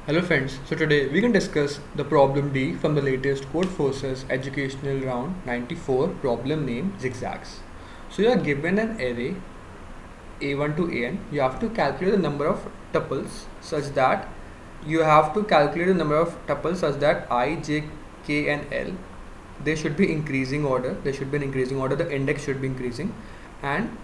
Hello friends, so today we can discuss the problem D from the latest Codeforces educational round 94, problem name zigzags. So you are given an array a1 to an. You have to calculate the number of tuples such that I, j, k and l, they should be increasing order. The index should be increasing, and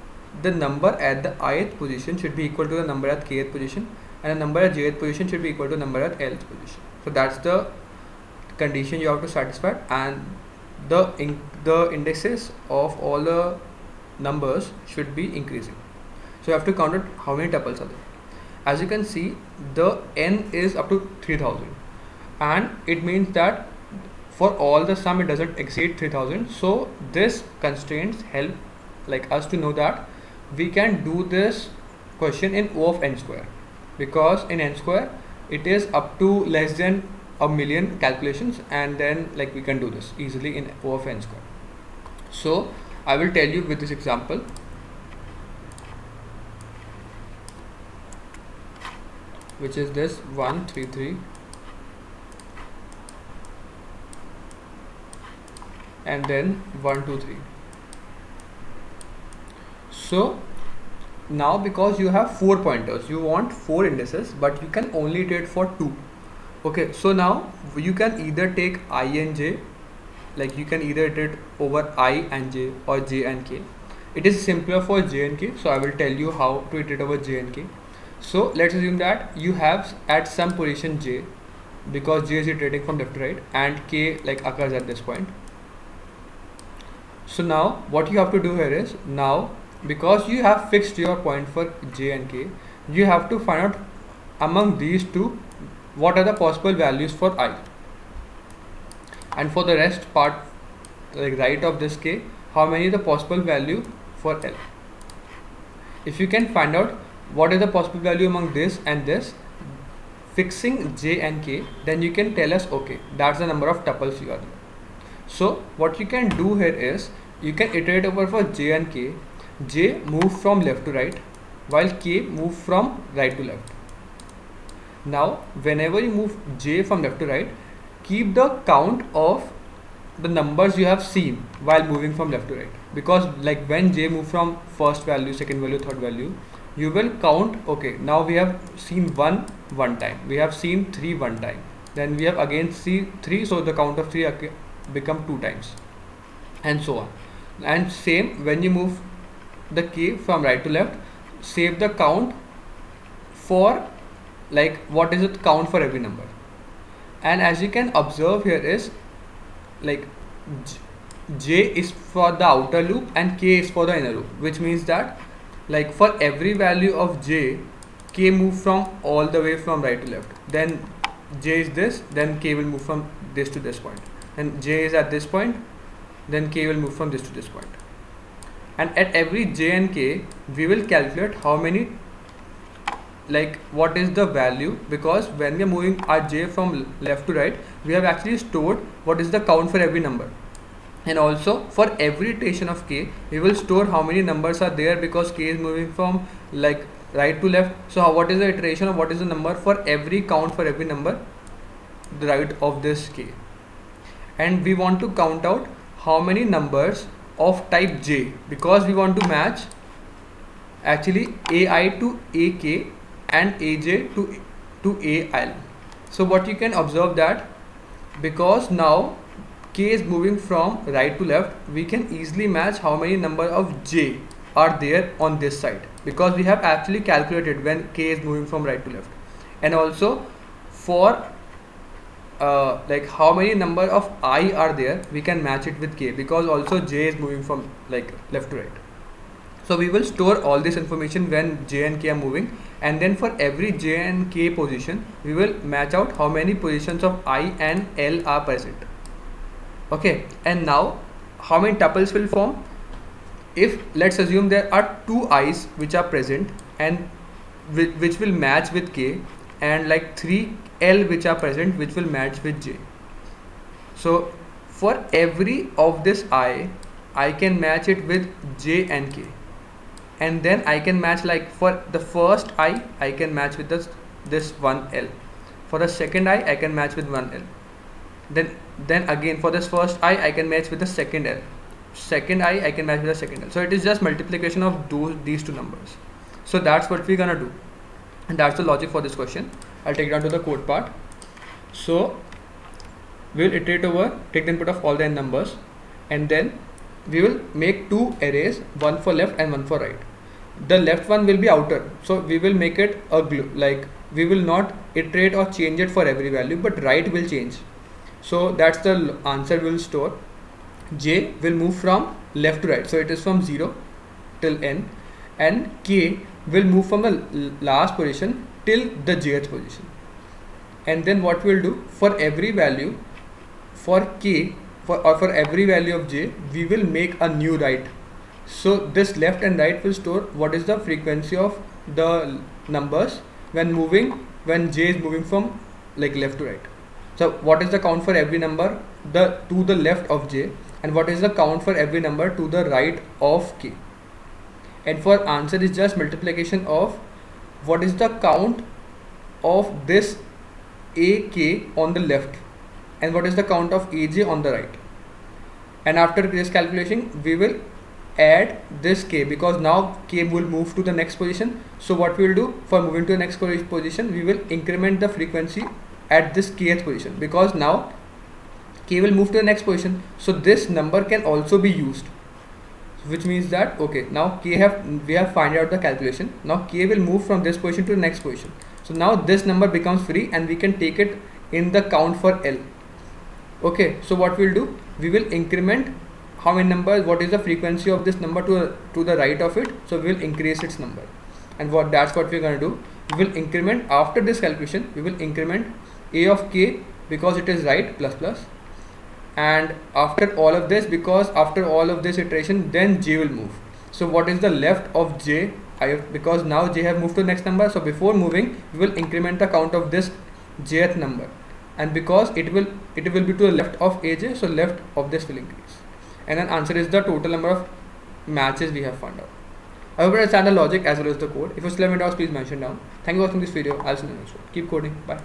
the number at the ith position should be equal to the number at kth position, and the number at jth position should be equal to the number at lth position. So that's the condition you have to satisfy, and the indexes of all the numbers should be increasing. So you have to count out how many tuples are there. As you can see, the n is up to 3000, and it means that for all the sum it doesn't exceed 3000. So this constraints help like us to know that we can do this question in O of n square, because in n square it is up to less than a million calculations, and then like we can do this easily in O of n square. So I will tell you with this example. Which is this 133 and then 123. So now because you have 4 pointers, you want 4 indices, but you can only iterate for 2. Okay, so now you can either take I and j, like you can either iterate over I and j or j and k. It is simpler for j and k, so I will tell you how to iterate over j and k. So let's assume that you have at some position j, because j is iterating from left to right, and k like occurs at this point. So now what you have to do here is, now because you have fixed your point for j and k, you have to find out among these two what are the possible values for I, and for the rest part, like right of this k, how many is the possible value for l. If you can find out what is the possible value among this and this, fixing j and k, then you can tell us, okay, that's the number of tuples you are there. So what you can do here is, you can iterate over for j and k. J move from left to right, while k move from right to left. Now whenever you move j from left to right, keep the count of the numbers you have seen while moving from left to right, because like when j move from first value, second value, third value, you will count, okay, now we have seen 1 time, we have seen 3 one time, then we have again seen 3, so the count of 3 become 2 times, and so on. And same when you move the k from right to left, save the count for like what is it count for every number. And as you can observe here is, like j is for the outer loop and k is for the inner loop, which means that like for every value of j, k move from all the way from right to left, then j is this, then k will move from this to this point, and j is at this point, then k will move from this to this point. And at every j and k, we will calculate how many, like what is the value, because when we are moving our j from left to right, we have actually stored what is the count for every number. And also for every iteration of k, we will store how many numbers are there, because k is moving from like right to left. So what is the iteration of what is the number for every count for every number, the right of this k. And we want to count out how many numbers of type j, because we want to match actually ai to ak and aj to al. So what you can observe that, because now k is moving from right to left, we can easily match how many number of j are there on this side, because we have actually calculated when k is moving from right to left. And also for like how many number of I are there, we can match it with k, because also j is moving from like left to right. So we will store all this information when j and k are moving, and then for every j and k position, we will match out how many positions of I and l are present. Okay, and now how many tuples will form? If let's assume there are 2 i's which are present and which will match with k, and like 3 l which are present which will match with j. So for every of this I can match it with j and k, and then I can match, like for the first I can match with this one L, For the second I can match with one L. Then again for this first I can match with the second L. Second I can match with the second L. So it is just multiplication of these two numbers. So that's what we're gonna do, and that's the logic for this question. I'll take it down to the code part. So we'll iterate over, take the input of all the n numbers, and then we will make two arrays, one for left and one for right. The left one will be outer, so we will make it a like we will not iterate or change it for every value, but right will change. So that's the answer we'll store. J will move from left to right, so it is from 0 till n, and K will move from the last position till the jth position. And then what we'll do, for every value for K for every value of J, we will make a new right. So this left and right will store what is the frequency of the numbers when J is moving from like left to right. So what is the count for every number to the left of J, and what is the count for every number to the right of K. And for answer is just multiplication of what is the count of this AK on the left and what is the count of AJ on the right. And after this calculation we will add this K, because now K will move to the next position. So what we will do, for moving to the next position, we will increment the frequency at this kth position, because now K will move to the next position, so this number can also be used, which means that okay, now we have find out the calculation. Now K will move from this position to the next position, so now this number becomes free and we can take it in the count for L. Okay, so what we'll do, we will increment how many numbers, what is the frequency of this number to the right of it, so we will increase its number. And that's what we're going to do. We will increment, after this calculation we will increment A of K because it is right plus plus, and after all of this, because after all of this iteration then J will move. So what is the left of J, because now J have moved to the next number, so before moving we will increment the count of this jth number, and because it will be to the left of AJ, so left of this will increase. And then answer is the total number of matches we have found out. I hope you understand the logic as well as the code. If you still have any doubts, please mention down. Thank you for watching this video. I'll see you in the next one. Keep coding. Bye.